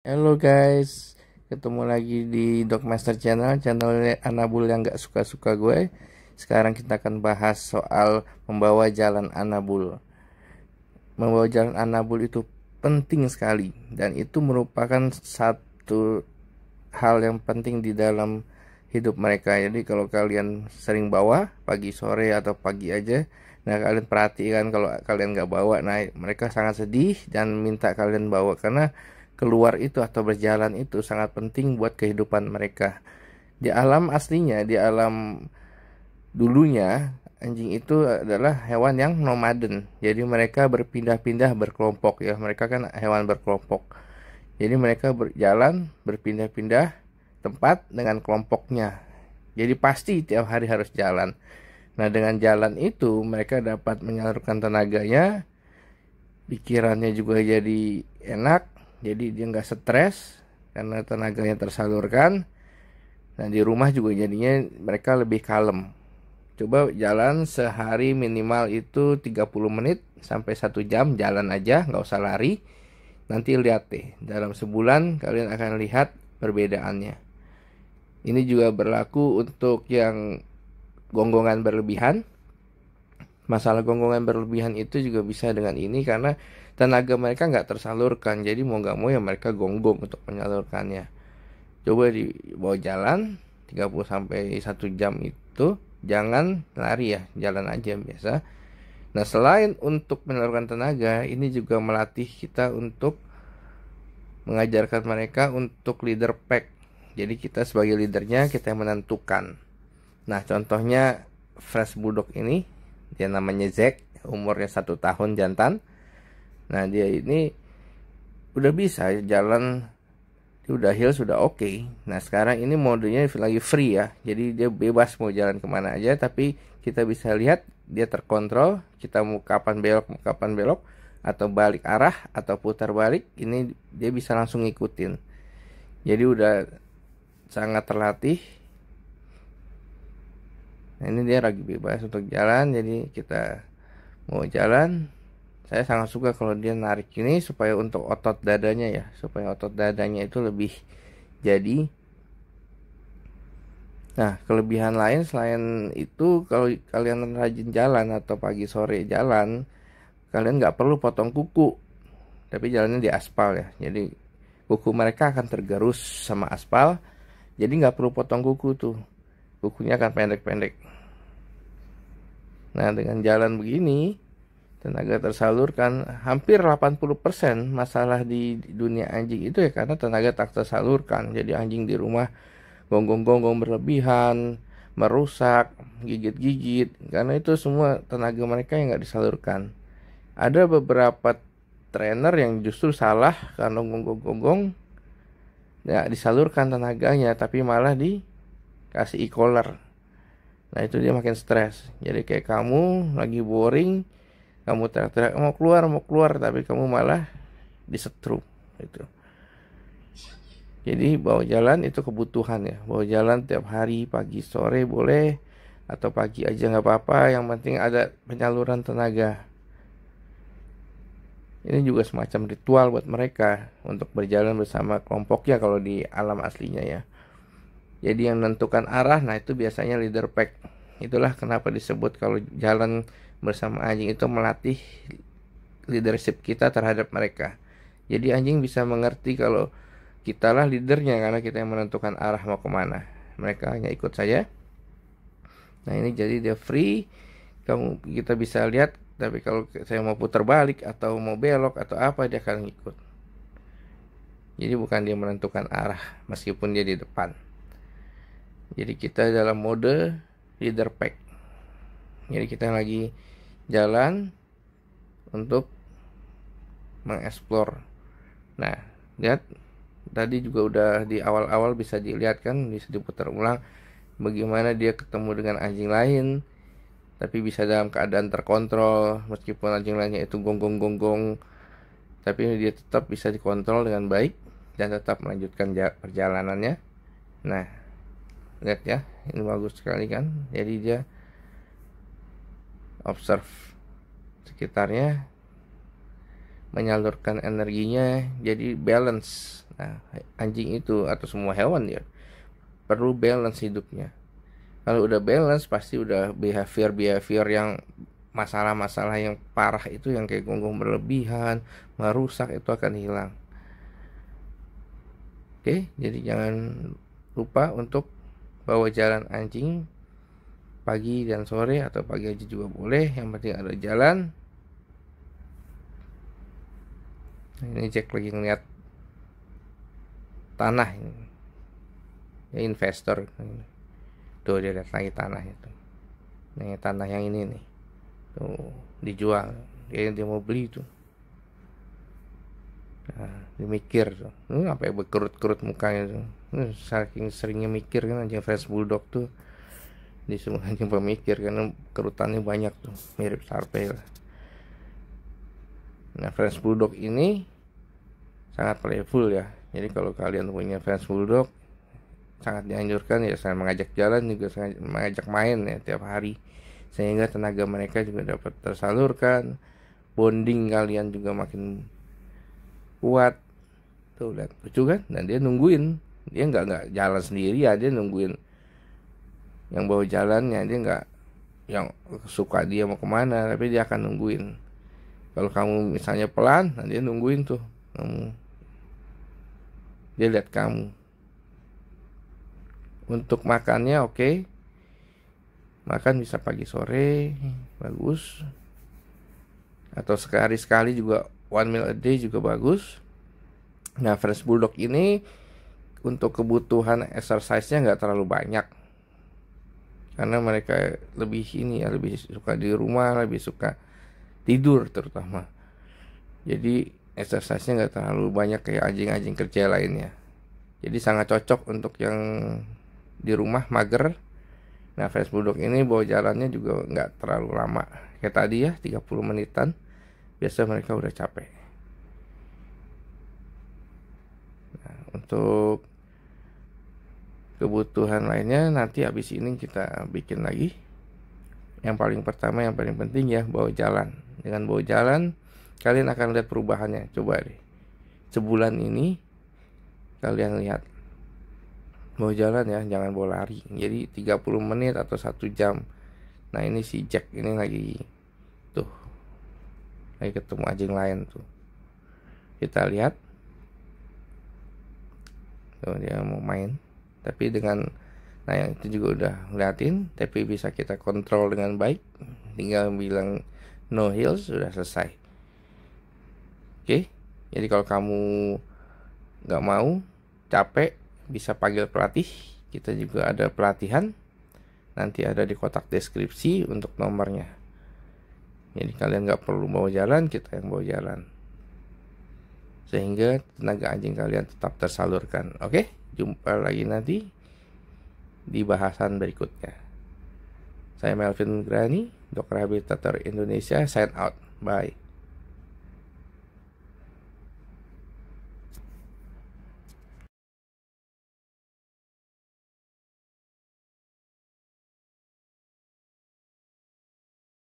Halo guys, ketemu lagi di Dogmaster Channel, channel Anabul yang gak suka-suka gue. Sekarang kita akan bahas soal membawa jalan Anabul. Membawa jalan Anabul itu penting sekali, dan itu merupakan satu hal yang penting di dalam hidup mereka. Jadi kalau kalian sering bawa pagi sore atau pagi aja, nah kalian perhatikan kalau kalian nggak bawa, nah mereka sangat sedih dan minta kalian bawa, karena keluar itu atau berjalan itu sangat penting buat kehidupan mereka. Di alam aslinya, di alam dulunya, anjing itu adalah hewan yang nomaden. Jadi mereka berpindah-pindah berkelompok ya. Mereka kan hewan berkelompok. Jadi mereka berjalan berpindah-pindah tempat dengan kelompoknya. Jadi pasti tiap hari harus jalan. Nah, dengan jalan itu mereka dapat menyalurkan tenaganya, pikirannya juga jadi enak, jadi dia nggak stres karena tenaganya tersalurkan. Nah, di rumah juga jadinya mereka lebih kalem. Coba jalan sehari minimal itu 30 menit sampai 1 jam, jalan aja, nggak usah lari. Nanti lihat deh, dalam sebulan kalian akan lihat perbedaannya. Ini juga berlaku untuk yang gonggongan berlebihan. Masalah gonggongan berlebihan itu juga bisa dengan ini, karena tenaga mereka nggak tersalurkan. Jadi mau nggak mau ya mereka gonggong untuk menyalurkannya. Coba dibawa jalan 30 sampai 1 jam itu, jangan lari ya, jalan aja biasa. Nah, selain untuk menyalurkan tenaga, ini juga melatih kita untuk mengajarkan mereka untuk leader pack. Jadi kita sebagai leadernya, kita yang menentukan. Nah, contohnya Fresh Bulldog ini, dia namanya Zack, umurnya 1 tahun, jantan. Nah, dia ini udah bisa jalan, dia udah heal, sudah oke. Nah, sekarang ini modenya lagi free ya, jadi dia bebas mau jalan kemana aja. Tapi kita bisa lihat dia terkontrol, kita mau kapan belok, atau balik arah atau putar balik, ini dia bisa langsung ngikutin. Jadi udah sangat terlatih. Nah, ini dia lagi bebas untuk jalan, jadi kita mau jalan. Saya sangat suka kalau dia narik ini, supaya untuk otot dadanya ya, supaya otot dadanya itu lebih jadi. Nah, kelebihan lain selain itu, kalau kalian rajin jalan atau pagi sore jalan, kalian nggak perlu potong kuku, tapi jalannya di aspal ya. Jadi kuku mereka akan tergerus sama aspal, jadi nggak perlu potong kuku tuh, kukunya akan pendek-pendek. Nah, dengan jalan begini, tenaga tersalurkan hampir 80% masalah di dunia anjing itu ya karena tenaga tak tersalurkan. Jadi anjing di rumah gonggong-gonggong berlebihan, merusak, gigit-gigit, karena itu semua tenaga mereka yang nggak disalurkan. Ada beberapa trainer yang justru salah karena gonggong-gonggong nggak disalurkan tenaganya, tapi malah dikasih e-collar. Nah, itu dia makin stres. Jadi kayak kamu lagi boring, kamu teriak-teriak mau keluar, tapi kamu malah disetrum itu. Jadi bawa jalan itu kebutuhan ya, bawa jalan tiap hari pagi sore boleh, atau pagi aja nggak apa-apa, yang penting ada penyaluran tenaga. Ini juga semacam ritual buat mereka untuk berjalan bersama kelompoknya kalau di alam aslinya ya. Jadi yang menentukan arah, nah itu biasanya leader pack. Itulah kenapa disebut kalau jalan bersama anjing itu melatih leadership kita terhadap mereka. Jadi anjing bisa mengerti kalau kitalah leadernya, karena kita yang menentukan arah mau kemana. Mereka hanya ikut saja. Nah, ini jadi dia free. Kita bisa lihat, tapi kalau saya mau putar balik atau mau belok atau apa, dia akan ikut. Jadi bukan dia menentukan arah meskipun dia di depan. Jadi kita dalam mode leader pack. Jadi kita lagi jalan untuk mengeksplor. Nah, lihat tadi juga udah di awal-awal bisa dilihat kan, bisa diputar ulang bagaimana dia ketemu dengan anjing lain, tapi bisa dalam keadaan terkontrol. Meskipun anjing lainnya itu gonggong-gonggong, tapi dia tetap bisa dikontrol dengan baik dan tetap melanjutkan perjalanannya. Nah, lihat ya, ini bagus sekali kan. Jadi dia observe sekitarnya, menyalurkan energinya, jadi balance. Nah, anjing itu atau semua hewan ya perlu balance hidupnya. Kalau udah balance pasti udah behavior yang masalah-masalah yang parah itu, yang kayak gonggong berlebihan, merusak, itu akan hilang. Oke, jadi jangan lupa untuk bawa jalan anjing pagi dan sore, atau pagi aja juga boleh, yang penting ada jalan. Nah, ini Jack lagi ngeliat tanah ini. Ya, investor tuh, dia lihat lagi tanah itu. Nih tanah yang ini nih tuh dijual, dia mau beli tuh. Nah, dia mikir tuh, apa ya, berkerut-kerut mukanya tuh. Saking seringnya mikir kan anjing French Bulldog tuh. Di semua anjing pemikir karena kerutannya banyak tuh, mirip Sarpei lah. Nah, French Bulldog ini sangat playful ya. Jadi kalau kalian punya French Bulldog, sangat dianjurkan ya, saya mengajak jalan juga, saya mengajak main ya tiap hari, sehingga tenaga mereka juga dapat tersalurkan, bonding kalian juga makin kuat. Tuh lihat, lucu kan? Dan dia nungguin, dia nggak jalan sendiri ya, dia nungguin yang bawa jalannya. Dia nggak yang suka dia mau kemana, tapi dia akan nungguin. Kalau kamu misalnya pelan, nah dia nungguin tuh dia lihat kamu. Untuk makannya oke. Makan bisa pagi sore, bagus. Atau sekali juga, one meal a day juga bagus. Nah, French Bulldog ini untuk kebutuhan exercise-nya nggak terlalu banyak. Karena mereka lebih ini ya, lebih suka di rumah, lebih suka tidur terutama. Jadi exercise-nya nggak terlalu banyak kayak anjing-anjing kerja lainnya. Jadi sangat cocok untuk yang di rumah mager. Nah, French Bulldog ini bawa jalannya juga nggak terlalu lama. Kayak tadi ya, 30 menitan. Biasa mereka udah capek. Nah, untuk kebutuhan lainnya nanti habis ini kita bikin lagi. Yang paling pertama, yang paling penting ya, bawa jalan. Dengan bawa jalan, kalian akan lihat perubahannya. Coba deh, sebulan ini kalian lihat. Bawa jalan ya, jangan bawa lari. Jadi 30 menit atau 1 jam. Nah, ini si Jack ini lagi tuh, lagi ketemu anjing lain tuh. Kita lihat tuh, dia mau main. Tapi dengan, nah yang itu juga udah ngeliatin, tapi bisa kita kontrol dengan baik. Tinggal bilang no heels, sudah selesai. Oke. Jadi kalau kamu gak mau, capek, bisa panggil pelatih. Kita juga ada pelatihan, nanti ada di kotak deskripsi untuk nomornya. Jadi kalian gak perlu bawa jalan, kita yang bawa jalan, sehingga tenaga anjing kalian tetap tersalurkan. Oke, jumpa lagi nanti di bahasan berikutnya. Saya Melvin Grani, dokter rehabilitator Indonesia, sign out. Bye.